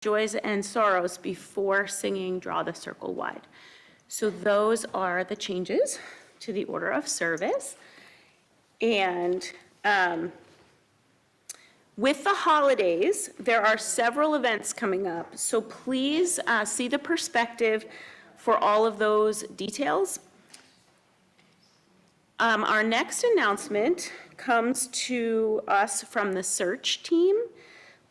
joys and sorrows before singing Draw the Circle Wide. So those are the changes to the order of service. And with the holidays, there are several events coming up. So please see the perspective for all of those details. Our next announcement comes to us from the search team.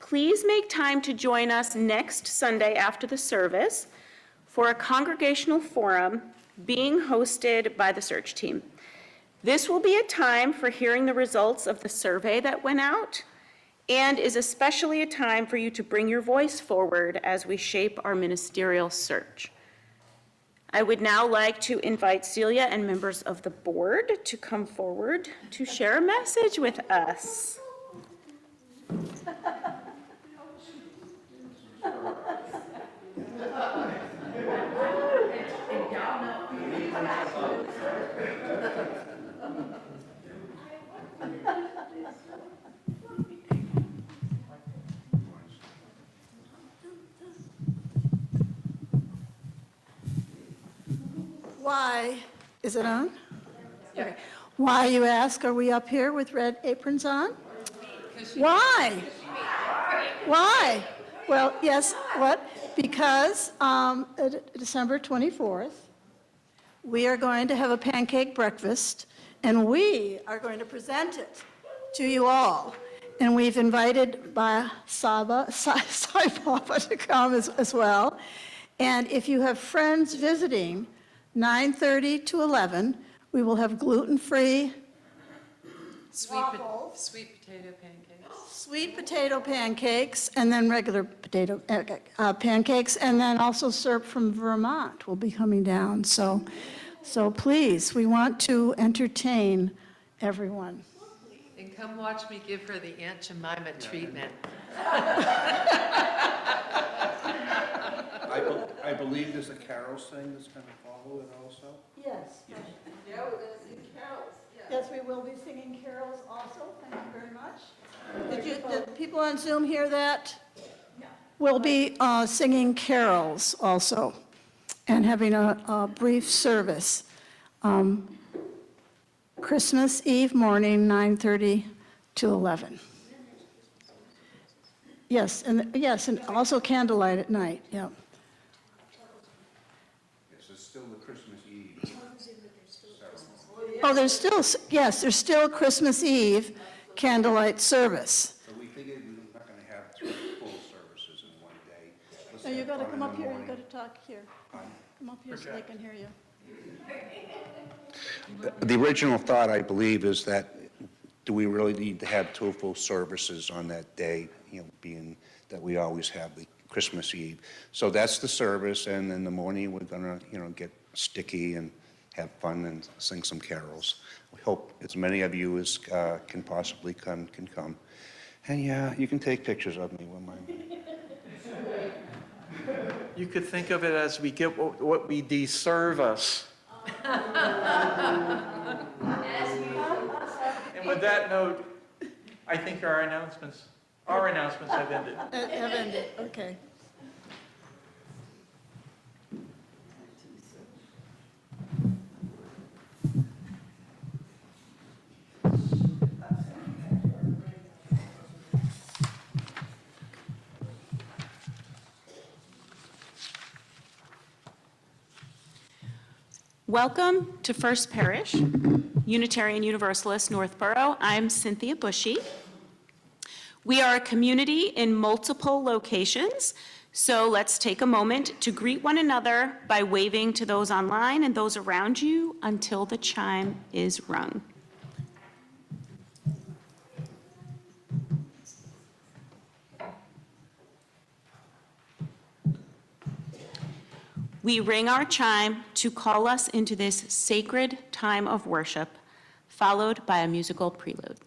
Please make time to join us next Sunday after the service for a congregational forum being hosted by the search team. This will be a time for hearing the results of the survey that went out and is especially a time for you to bring your voice forward as we shape our ministerial search. I would now like to invite Celia and members of the board to come forward to share a message with us. Why, is it on? Okay. Why, you ask, are we up here with red aprons on? Why? Why? Well, yes, what? Because December 24th, we are going to have a pancake breakfast, and we are going to present it to you all. And we've invited Sai Baba to come as well. And if you have friends visiting, 9:30 to 11, we will have gluten-free waffles, sweet potato pancakes. Sweet potato pancakes, and then regular potato pancakes, and then also syrup from Vermont will be coming down. So please, we want to entertain everyone. And come watch me give her the Aunt Jemima treatment. I believe there's a carols thing that's going to follow it also? Yes. Yeah, we're going to sing carols. Yes, we will be singing carols also. Thank you very much. Did people on Zoom hear that? Yeah. We'll be singing carols also and having a brief service. Christmas Eve morning, 9:30 to 11. Yes, and also candlelight at night, yeah. Yes, it's still the Christmas Eve. Oh, there's still Christmas Eve candlelight service. So we figured we were not going to have 3 full services in one day. Let's So you have got to one come in up the here, you morning. got to talk here. Come up here so they can hear you. The original thought, I believe, is that do we really need to have 2 full services on that day, being that we always have the Christmas Eve. So that's the service, and in the morning we're going to, get sticky and have fun and sing some carols. We hope as many of you as can possibly can come. And yeah, you can take pictures of me when You could think of it as we get what we deserve us. And with that note, I think our announcements have ended. Have ended, okay. Welcome to First Parish, Unitarian Universalist Northborough. I'm Cynthia Bushy. We are a community in multiple locations, so let's take a moment to greet one another by waving to those online and those around you until the chime is rung. We ring our chime to call us into this sacred time of worship, followed by a musical prelude.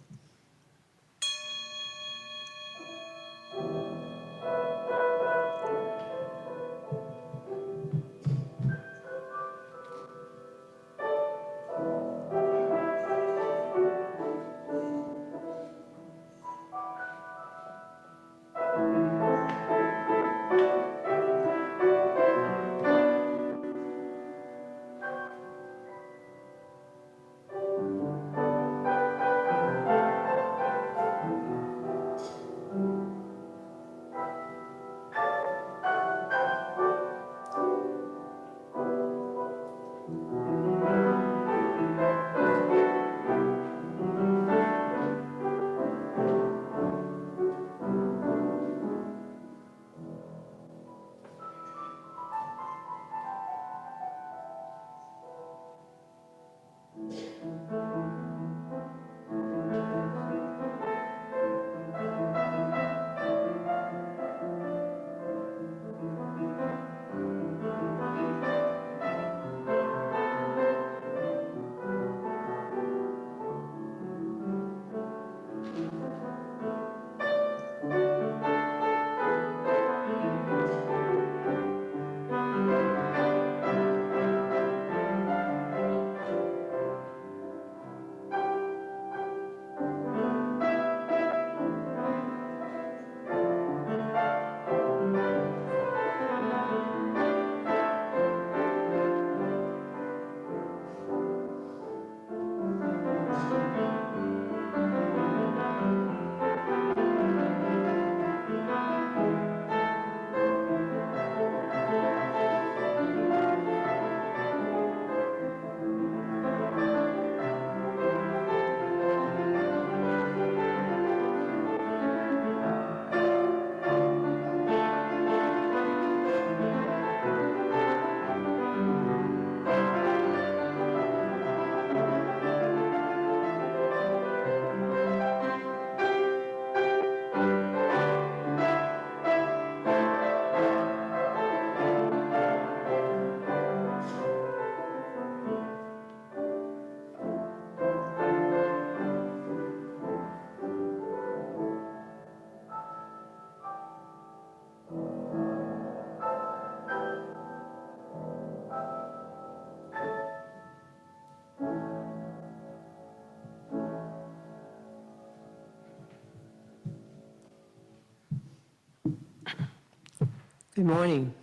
Good morning.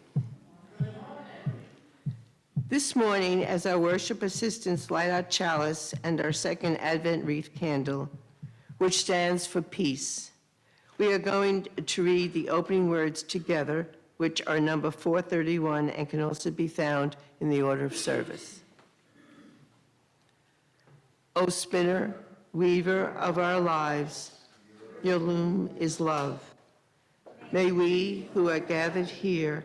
This morning, as our worship assistants light our chalice and our second Advent wreath candle, which stands for peace, we are going to read the opening words together, which are number 431 and can also be found in the order of service. O spinner, weaver of our lives, your loom is love. May we who are gathered here,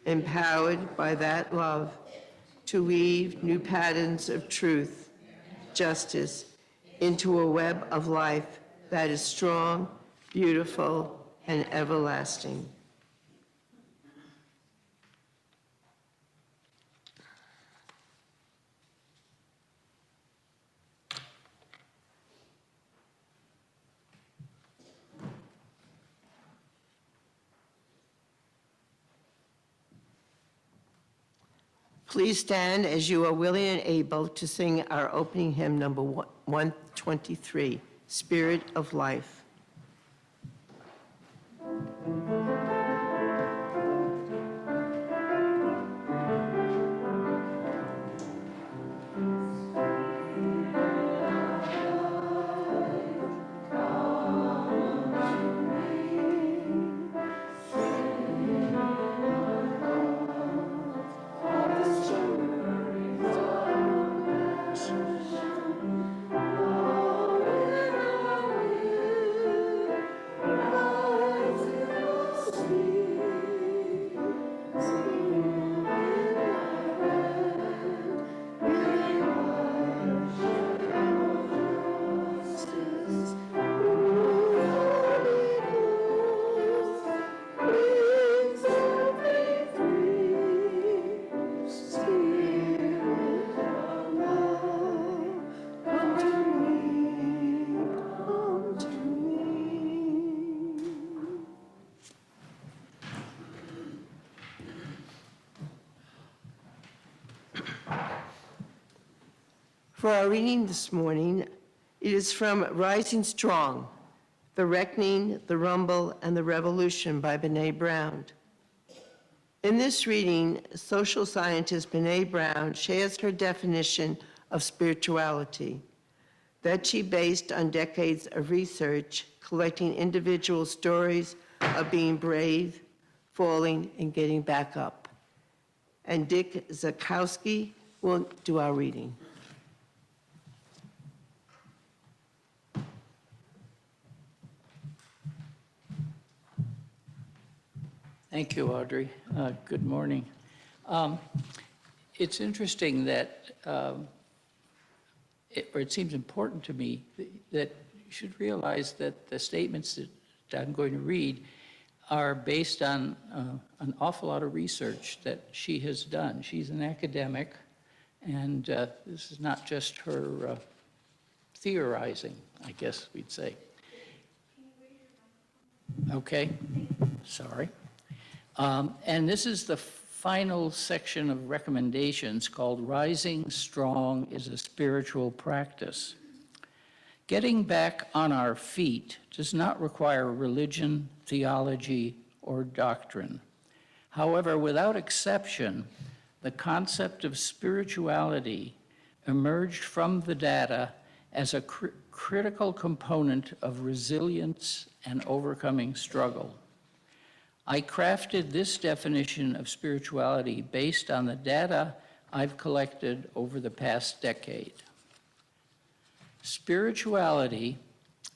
empowered by that love, to weave new patterns of truth, justice, into a web of life that is strong, beautiful, and everlasting. Please stand as you are willing and able to sing our opening hymn, number 123, Spirit of Life. For our reading this morning, it is from Rising Strong, The Reckoning, the Rumble, and the Revolution by Brené Brown. In this reading, social scientist Brené Brown shares her definition of spirituality that she based on decades of research collecting individual stories of being brave, falling, and getting back up. And Dick Zakowski will do our reading. Thank you, Audrey. Good morning. It's interesting that, it seems important to me that you should realize that the statements that I'm going to read are based on an awful lot of research that she has done. She's an academic, and this is not just her theorizing, I guess we'd say. Okay, sorry. And this is the final section of recommendations called Rising Strong is a Spiritual Practice. Getting back on our feet does not require religion, theology, or doctrine. However, without exception, the concept of spirituality emerged from the data as a critical component of resilience and overcoming struggle. I crafted this definition of spirituality based on the data I've collected over the past decade. Spirituality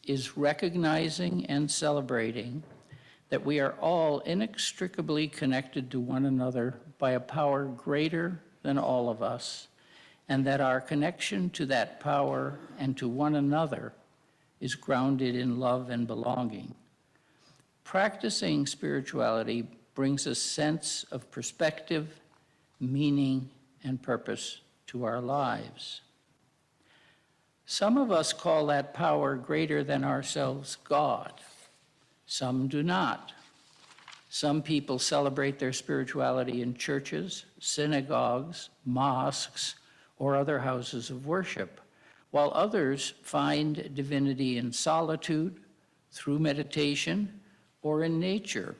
is recognizing and celebrating that we are all inextricably connected to one another by a power greater than all of us, and that our connection to that power and to one another is grounded in love and belonging. Practicing spirituality brings a sense of perspective, meaning, and purpose to our lives. Some of us call that power greater than ourselves God. Some do not. Some people celebrate their spirituality in churches, synagogues, mosques, or other houses of worship, while others find divinity in solitude, through meditation, or in nature.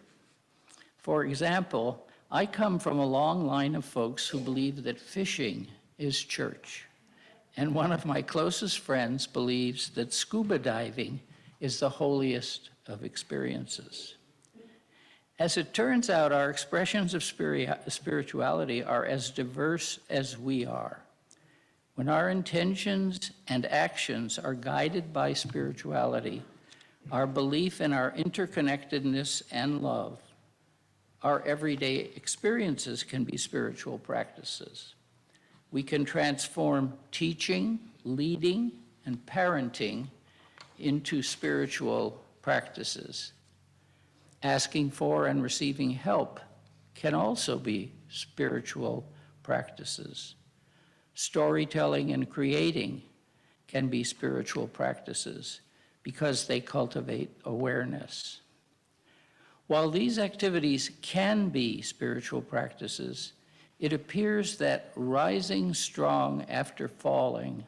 For example, I come from a long line of folks who believe that fishing is church. And one of my closest friends believes that scuba diving is the holiest of experiences. As it turns out, our expressions of spirituality are as diverse as we are. When our intentions and actions are guided by spirituality, our belief in our interconnectedness and love, our everyday experiences can be spiritual practices. We can transform teaching, leading, and parenting into spiritual practices. Asking for and receiving help can also be spiritual practices. Storytelling and creating can be spiritual practices because they cultivate awareness. While these activities can be spiritual practices, it appears that rising strong after falling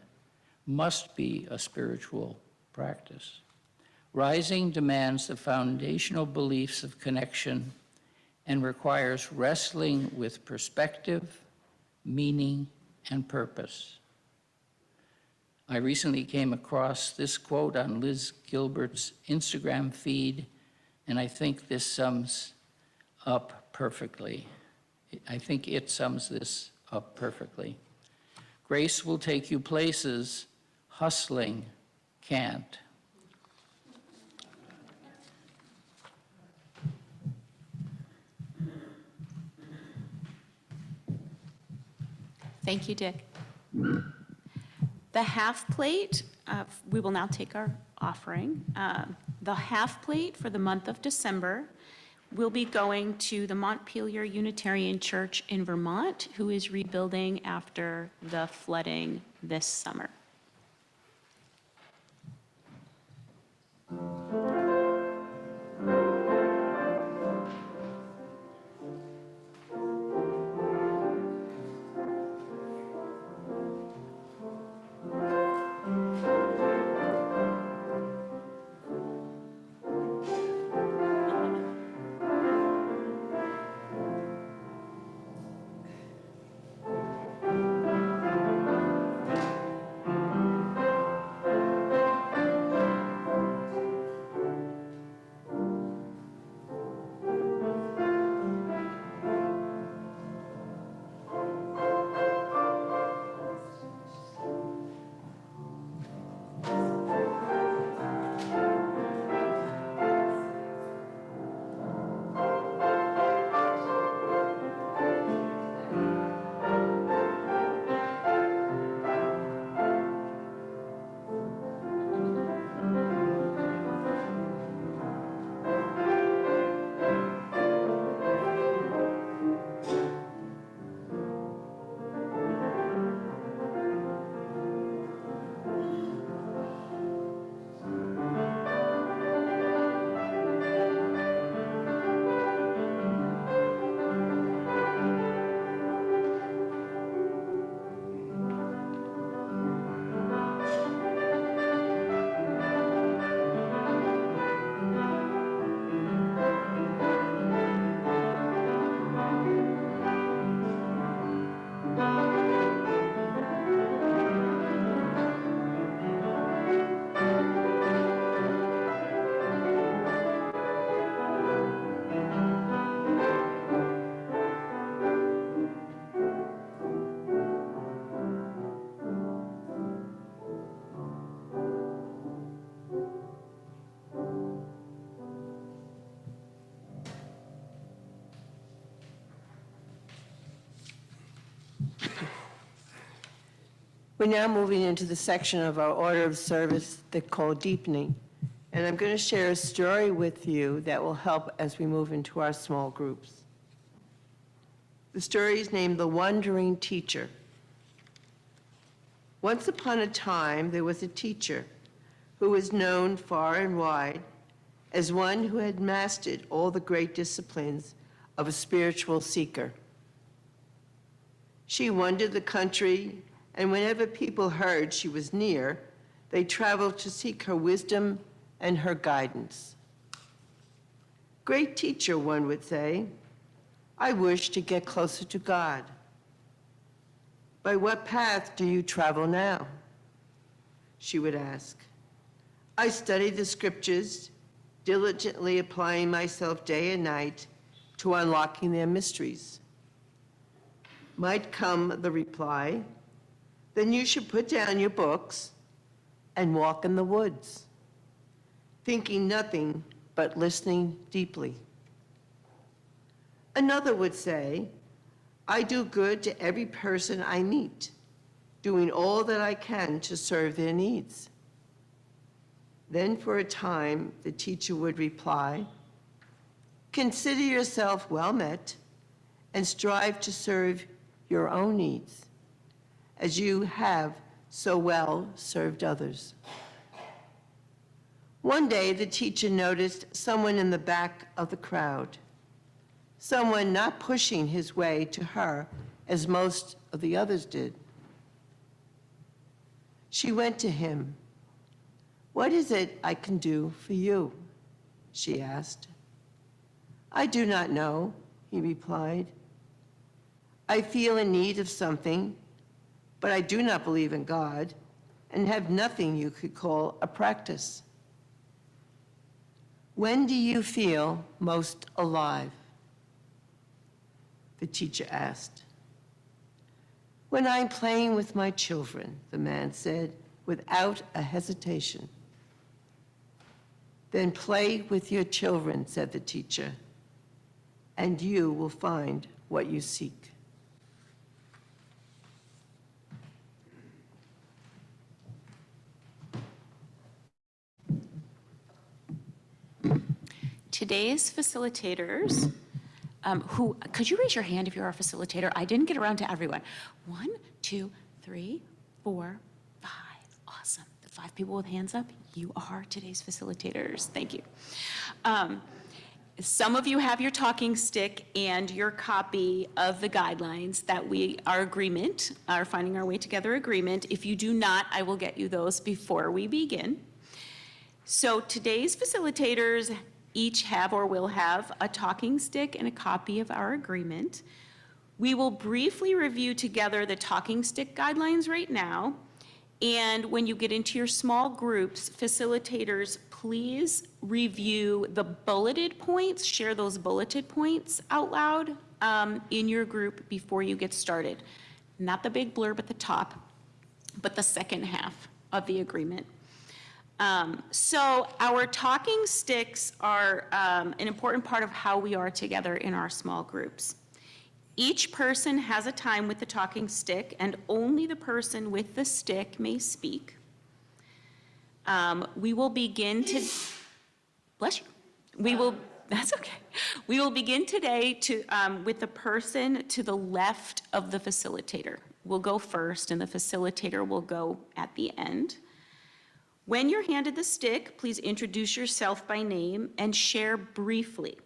must be a spiritual practice. Rising demands the foundational beliefs of connection and requires wrestling with perspective, meaning, and purpose. I recently came across this quote on Liz Gilbert's Instagram feed, and I think this sums up perfectly. I think it sums this up perfectly. Grace will take you places hustling can't. Thank you, Dick. The half plate, we will now take our offering. The half plate for the month of December will be going to the Montpelier Unitarian Church in Vermont, who is rebuilding after the flooding this summer. We're now moving into the section of our order of service that called deepening. And I'm going to share a story with you that will help as we move into our small groups. The story is named The Wandering Teacher. Once upon a time, there was a teacher who was known far and wide as one who had mastered all the great disciplines of a spiritual seeker. She wandered the country, and whenever people heard she was near, they traveled to seek her wisdom and her guidance. Great teacher, one would say, I wish to get closer to God. By what path do you travel now? She would ask. I study the scriptures, diligently applying myself day and night to unlocking their mysteries. Might come the reply, then you should put down your books and walk in the woods, thinking nothing but listening deeply. Another would say, I do good to every person I meet, doing all that I can to serve their needs. Then for a time, the teacher would reply, consider yourself well met and strive to serve your own needs as you have so well served others. One day, the teacher noticed someone in the back of the crowd, someone not pushing his way to her as most of the others did. She went to him. What is it I can do for you? She asked. I do not know, he replied. I feel in need of something, but I do not believe in God and have nothing you could call a practice. When do you feel most alive? The teacher asked. When I'm playing with my children, the man said, without a hesitation. Then play with your children, said the teacher, and you will find what you seek. Today's facilitators, could you raise your hand if you're a facilitator? I didn't get around to everyone. 1, 2, 3, 4, 5. Awesome. The 5 people with hands up, you are today's facilitators. Thank you. Some of you have your talking stick and your copy of the guidelines that our Finding Our Way Together agreement. If you do not, I will get you those before we begin. So today's facilitators each have or will have a talking stick and a copy of our agreement. We will briefly review together the talking stick guidelines right now. And when you get into your small groups, facilitators, please review the bulleted points, share those bulleted points out loud in your group before you get started. Not the big blurb at the top, but the second half of the agreement. So our talking sticks are an important part of how we are together in our small groups. Each person has a time with the talking stick, and only the person with the stick may speak. We will begin to, bless you. That's okay. We will begin today with the person to the left of the facilitator. We'll go first, and the facilitator will go at the end. When you're handed the stick, please introduce yourself by name and share briefly.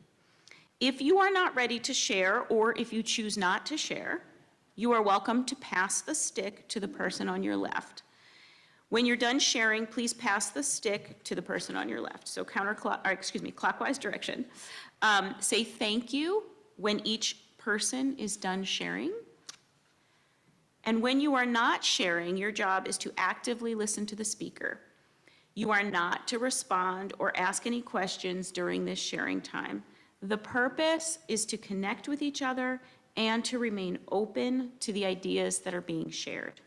If you are not ready to share, or if you choose not to share, you are welcome to pass the stick to the person on your left. When you're done sharing, please pass the stick to the person on your left. So clockwise direction. Say thank you when each person is done sharing. And when you are not sharing, your job is to actively listen to the speaker. You are not to respond or ask any questions during this sharing time. The purpose is to connect with each other and to remain open to the ideas that are being shared.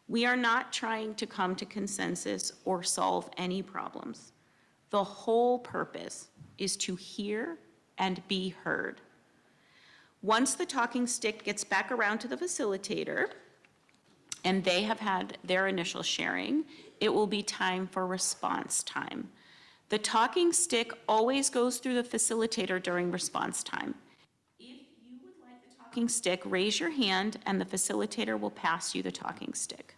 We are not trying to come to consensus or solve any problems. The whole purpose is to hear and be heard. Once the talking stick gets back around to the facilitator, and they have had their initial sharing, it will be time for response time. The talking stick always goes through the facilitator during response time. If you would like the talking stick, raise your hand and the facilitator will pass you the talking stick.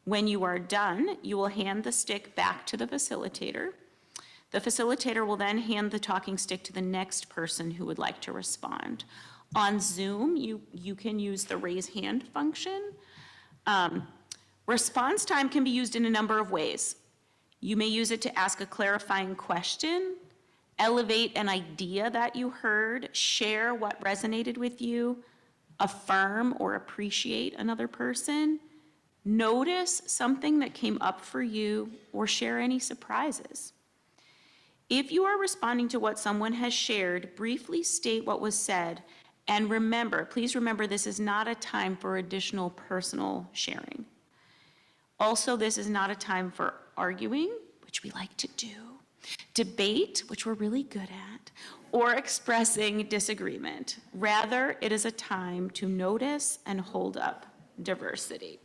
When you are done, you will hand the stick back to the facilitator. The facilitator will then hand the talking stick to the next person who would like to respond. On Zoom, you can use the raise hand function. Response time can be used in a number of ways. You may use it to ask a clarifying question, elevate an idea that you heard, share what resonated with you, affirm or appreciate another person, notice something that came up for you, or share any surprises. If you are responding to what someone has shared, briefly state what was said, and remember, please remember, this is not a time for additional personal sharing. Also, this is not a time for arguing, which we like to do, debate, which we're really good at, or expressing disagreement. Rather, it is a time to notice and hold up diversity.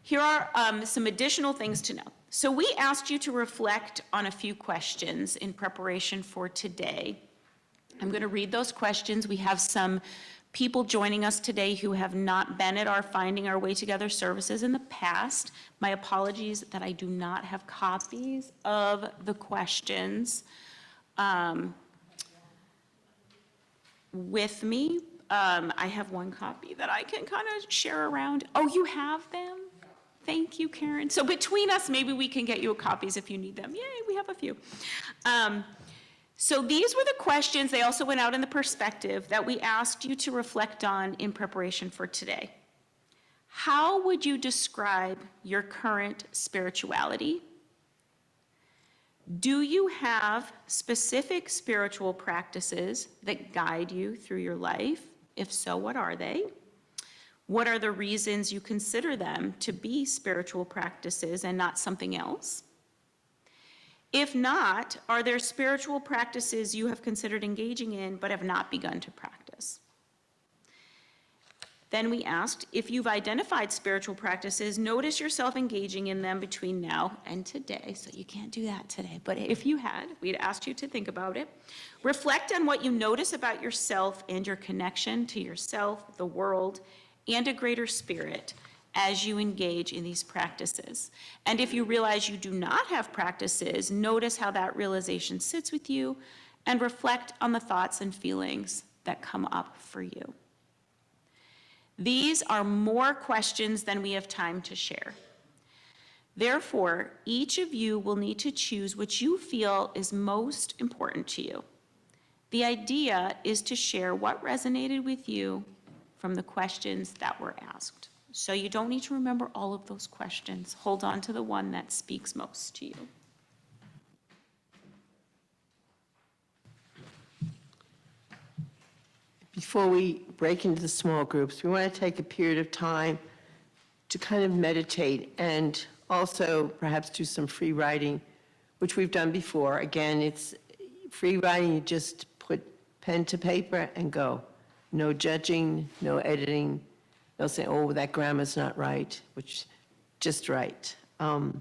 Here are some additional things to know. So we asked you to reflect on a few questions in preparation for today. I'm going to read those questions. We have some people joining us today who have not been at our Finding Our Way Together services in the past. My apologies that I do not have copies of the questions with me. I have one copy that I can kind of share around. Oh, you have them? Thank you, Karen. So between us, maybe we can get you copies if you need them. Yay, we have a few. So these were the questions, they also went out in the perspective, that we asked you to reflect on in preparation for today. How would you describe your current spirituality? Do you have specific spiritual practices that guide you through your life? If so, what are they? What are the reasons you consider them to be spiritual practices and not something else? If not, are there spiritual practices you have considered engaging in but have not begun to practice? Then we asked, if you've identified spiritual practices, notice yourself engaging in them between now and today. So you can't do that today, but if you had, we'd asked you to think about it. Reflect on what you notice about yourself and your connection to yourself, the world, and a greater spirit as you engage in these practices. And if you realize you do not have practices, notice how that realization sits with you and reflect on the thoughts and feelings that come up for you. These are more questions than we have time to share. Therefore, each of you will need to choose which you feel is most important to you. The idea is to share what resonated with you from the questions that were asked. So you don't need to remember all of those questions. Hold on to the one that speaks most to you. Before we break into the small groups, we want to take a period of time to kind of meditate and also perhaps do some free writing, which we've done before. Again, it's free writing, you just put pen to paper and go. No judging, no editing. They'll say, oh, that grammar's not right, which just right. We're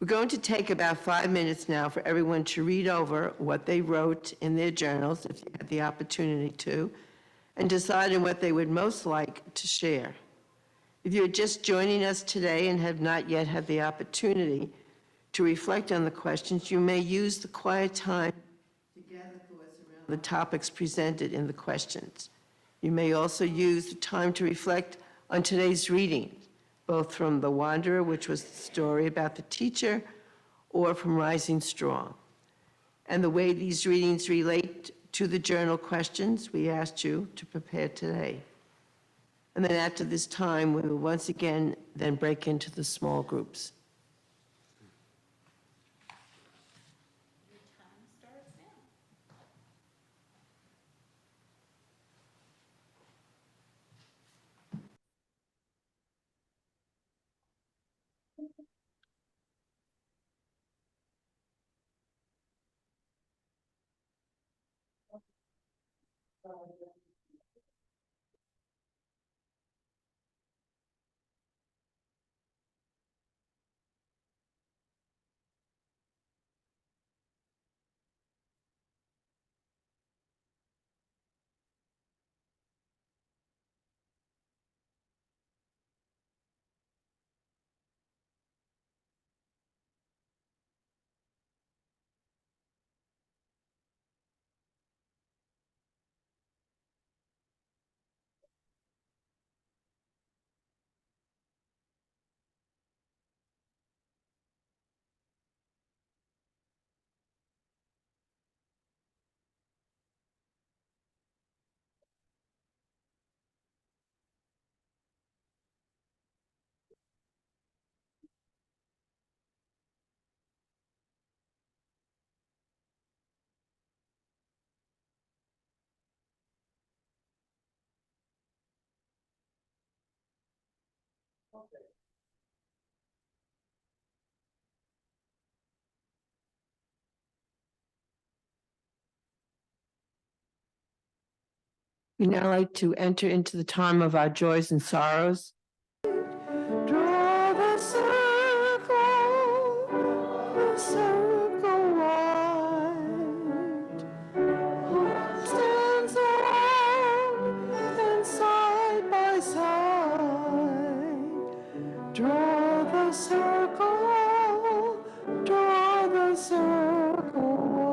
going to take about 5 minutes now for everyone to read over what they wrote in their journals, if you had the opportunity to, and decide on what they would most like to share. If you're just joining us today and have not yet had the opportunity to reflect on the questions, you may use the quiet time to gather thoughts around the topics presented in the questions. You may also use the time to reflect on today's reading, both from The Wanderer, which was the story about the teacher, or from Rising Strong. And the way these readings relate to the journal questions we asked you to prepare today. And then after this time, we will once again then break into the small groups. We now like to enter into the time of our joys and sorrows. Draw the circle wide. Heart stands alone and side by side. Draw the circle, draw the circle wide.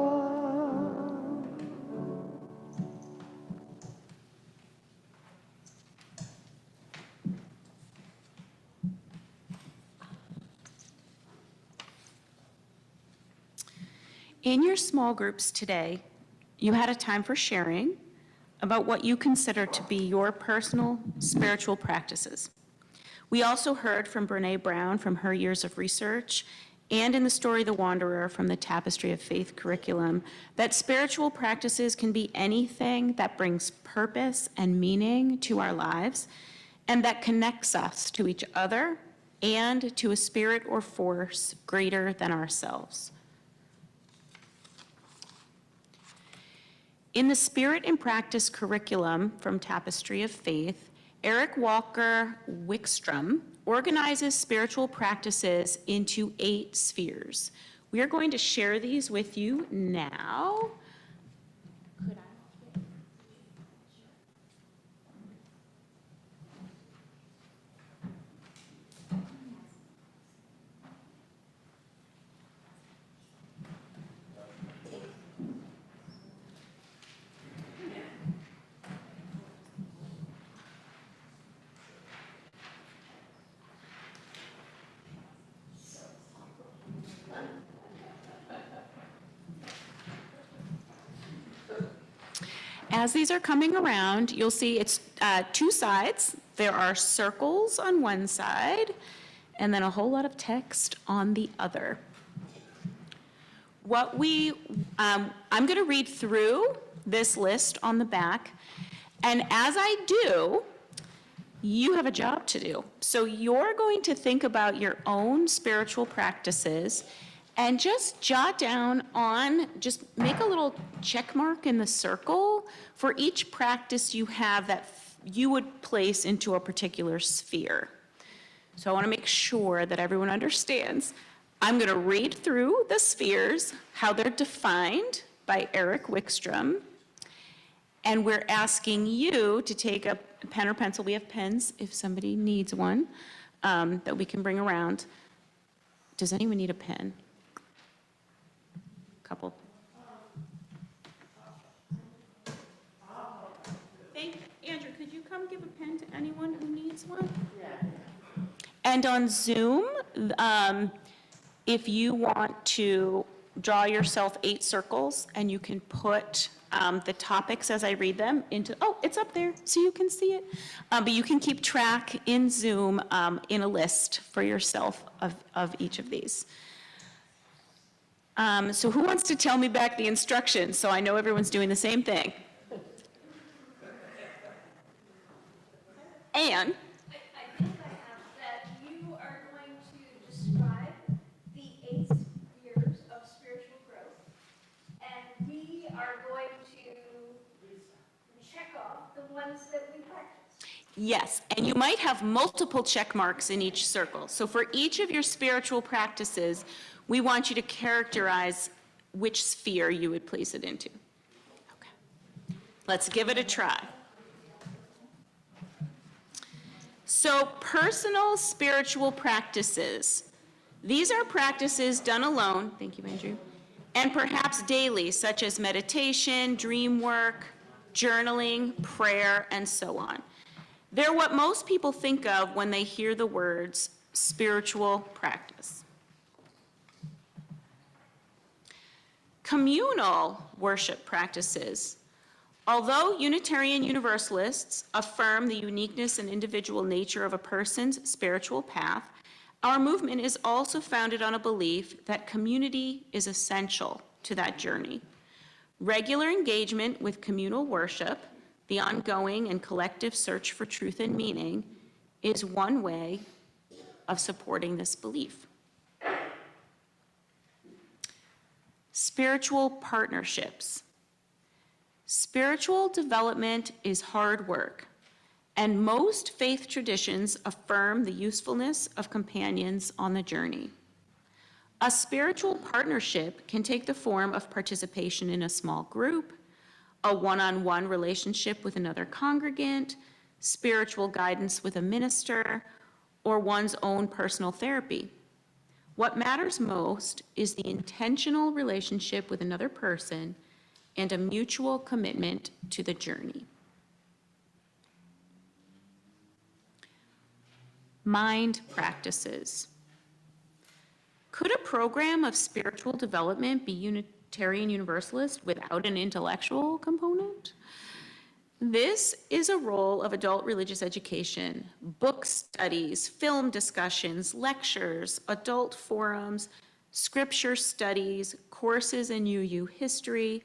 In your small groups today, you had a time for sharing about what you consider to be your personal spiritual practices. We also heard from Brene Brown from her years of research, and in the story The Wanderer from the Tapestry of Faith curriculum, that spiritual practices can be anything that brings purpose and meaning to our lives and that connects us to each other and to a spirit or force greater than ourselves. In the Spirit and Practice curriculum from Tapestry of Faith, Eric Walker Wickstrom organizes spiritual practices into 8 spheres. We are going to share these with you now. As these are coming around, you'll see it's 2 sides. There are circles on one side, and then a whole lot of text on the other. I'm going to read through this list on the back, and as I do, you have a job to do. So you're going to think about your own spiritual practices and just jot down just make a little check mark in the circle for each practice you have that you would place into a particular sphere. So I want to make sure that everyone understands. I'm going to read through the spheres, how they're defined by Eric Wickstrom, and we're asking you to take a pen or pencil. We have pens if somebody needs one that we can bring around. Does anyone need a pen? Couple. Andrew, could you come give a pen to anyone who needs one? Yeah. And on Zoom, if you want to draw yourself 8 circles and you can put the topics as I read them into, it's up there so you can see it. But you can keep track in Zoom in a list for yourself of each of these. So who wants to tell me back the instructions so I know everyone's doing the same thing? Anne? I think I have that you are going to describe the 8 spheres of spiritual growth, and we are going to check off the ones that we practice. Yes, and you might have multiple check marks in each circle. So for each of your spiritual practices, we want you to characterize which sphere you would place it into. Okay, let's give it a try. So personal spiritual practices. These are practices done alone, thank you, Andrew, and perhaps daily, such as meditation, dream work, journaling, prayer, and so on. They're what most people think of when they hear the words spiritual practice. Communal worship practices. Although Unitarian Universalists affirm the uniqueness and individual nature of a person's spiritual path, our movement is also founded on a belief that community is essential to that journey. Regular engagement with communal worship, the ongoing and collective search for truth and meaning, is one way of supporting this belief. Spiritual partnerships. Spiritual development is hard work, and most faith traditions affirm the usefulness of companions on the journey. A spiritual partnership can take the form of participation in a small group, a one-on-one relationship with another congregant, spiritual guidance with a minister, or one's own personal therapy. What matters most is the intentional relationship with another person and a mutual commitment to the journey. Mind practices. Could a program of spiritual development be Unitarian Universalist without an intellectual component? This is a role of adult religious education: book studies, film discussions, lectures, adult forums, scripture studies, courses in UU history,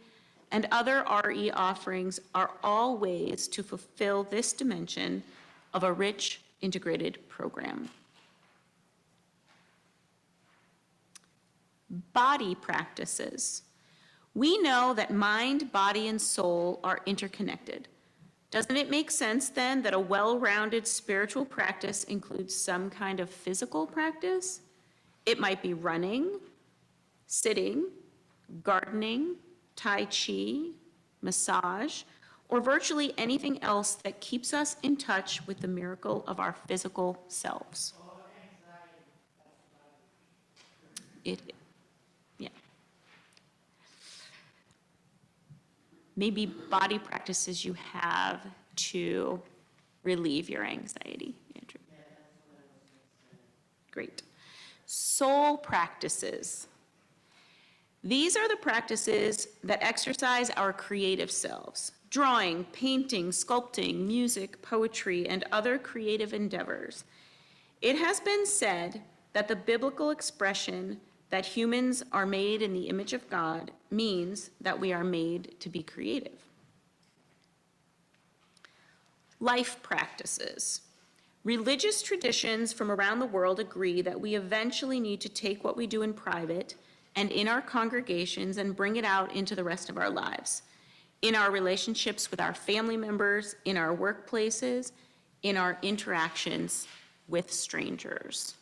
and other RE offerings are all ways to fulfill this dimension of a rich, integrated program. Body practices. We know that mind, body, and soul are interconnected. Doesn't it make sense then that a well-rounded spiritual practice includes some kind of physical practice? It might be running, sitting, gardening, Tai Chi, massage, or virtually anything else that keeps us in touch with the miracle of our physical selves. Yeah. Maybe body practices you have to relieve your anxiety, Andrew. Great. Soul practices. These are the practices that exercise our creative selves: drawing, painting, sculpting, music, poetry, and other creative endeavors. It has been said that the biblical expression that humans are made in the image of God means that we are made to be creative. Life practices. Religious traditions from around the world agree that we eventually need to take what we do in private and in our congregations and bring it out into the rest of our lives, in our relationships with our family members, in our workplaces, in our interactions with strangers.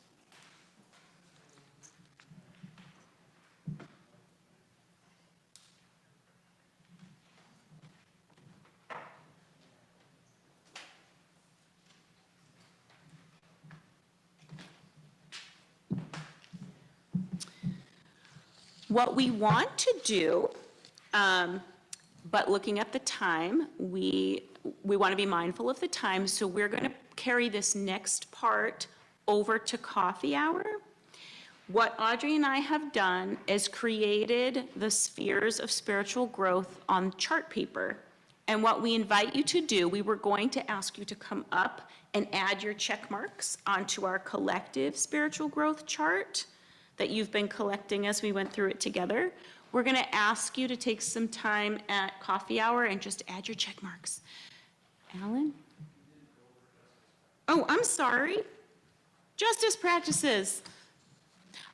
What we want to do, but looking at the time, we want to be mindful of the time, so we're going to carry this next part over to coffee hour. What Audrey and I have done is created the spheres of spiritual growth on chart paper. And what we invite you to do, we were going to ask you to come up and add your check marks onto our collective spiritual growth chart that you've been collecting as we went through it together. We're going to ask you to take some time at coffee hour and just add your check marks. Alan? Oh, I'm sorry. Justice practices.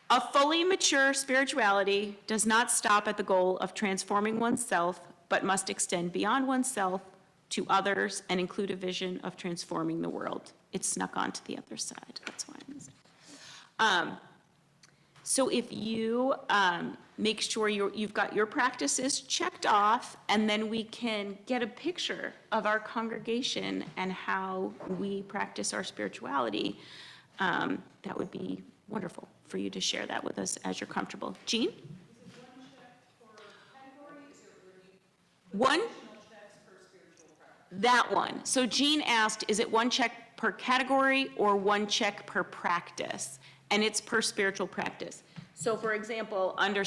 A fully mature spirituality does not stop at the goal of transforming oneself, but must extend beyond oneself to others and include a vision of transforming the world. It snuck onto the other side. That's why I'm missing. So if you make sure you've got your practices checked off, and then we can get a picture of our congregation and how we practice our spirituality, that would be wonderful for you to share that with us as you're comfortable. Jean? One? That one. So Jean asked, is it one check per category or one check per practice? And it's per spiritual practice. So for example, under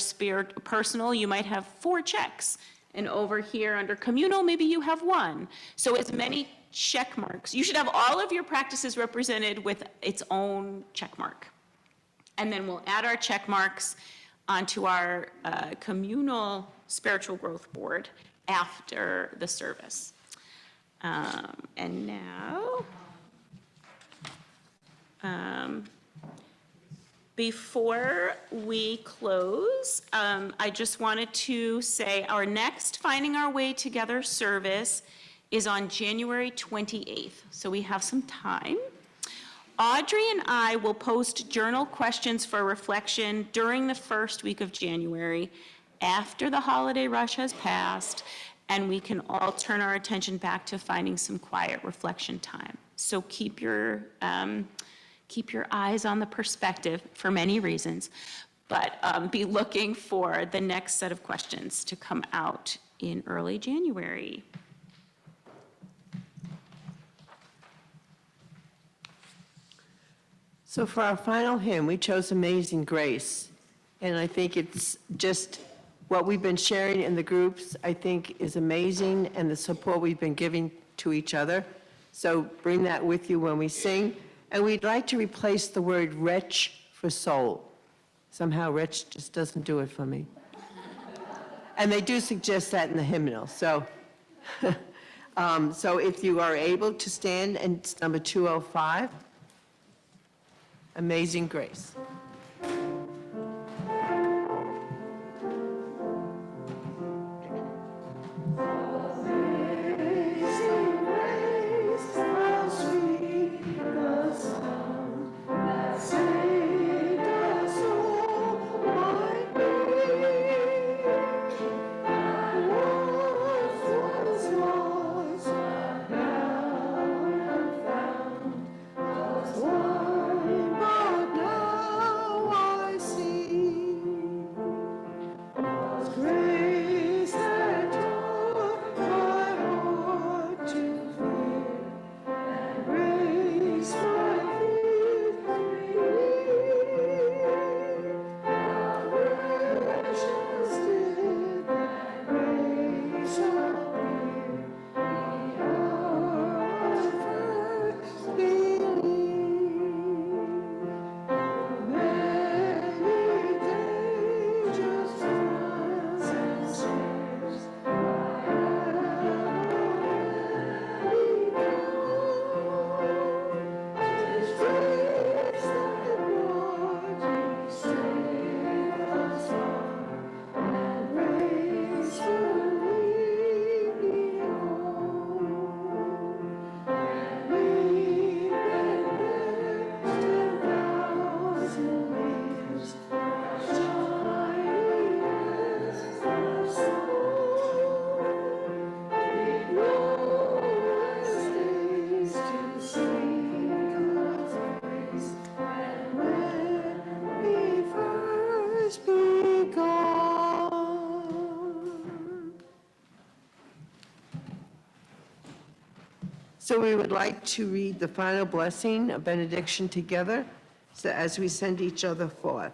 personal, you might have 4 checks. And over here under communal, maybe you have 1. So as many check marks. You should have all of your practices represented with its own check mark. And then we'll add our check marks onto our communal spiritual growth board after the service. And now, Before we close, I just wanted to say our next Finding Our Way Together service is on January 28th, so we have some time. Audrey and I will post journal questions for reflection during the first week of January, after the holiday rush has passed, and we can all turn our attention back to finding some quiet reflection time. So keep your eyes on the perspective for many reasons, but be looking for the next set of questions to come out in early January. So for our final hymn, we chose Amazing Grace. And I think it's just what we've been sharing in the groups, I think is amazing, and the support we've been giving to each other. So bring that with you when we sing. And we'd like to replace the word wretch for soul. Somehow wretch just doesn't do it for me. And they do suggest that in the hymnal. So, so if you are able to stand, and it's number 205. Amazing Grace. So we would like to read the final blessing, a benediction together, so as we send each other forth.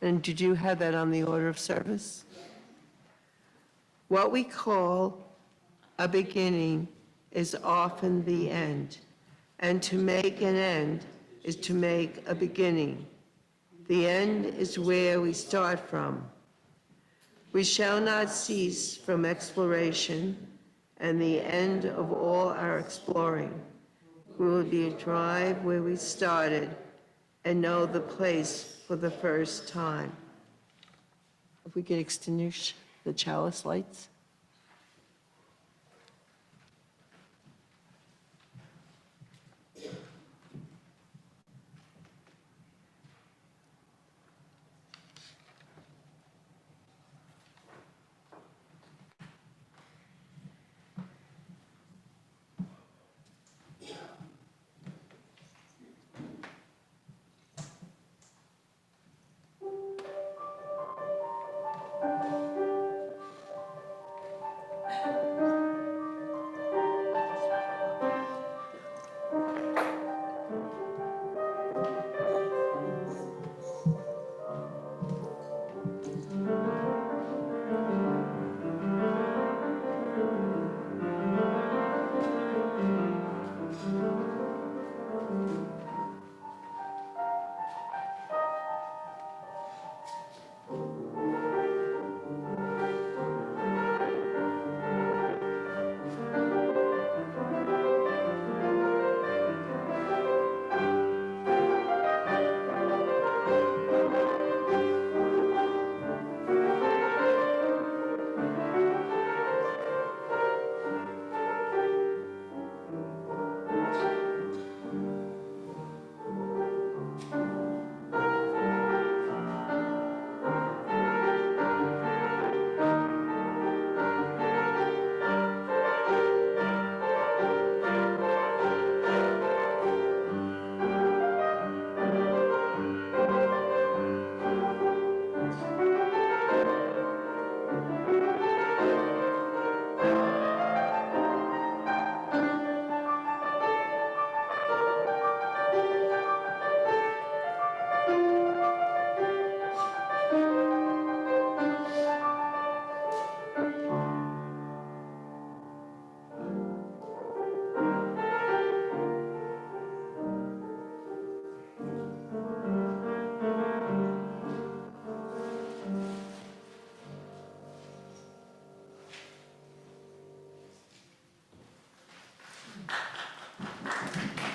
And did you have that on the order of service? What we call a beginning is often the end, and to make an end is to make a beginning. The end is where we start from. We shall not cease from exploration, and the end of all our exploring will be a drive where we started and know the place for the first time. If we could extinguish the chalice lights.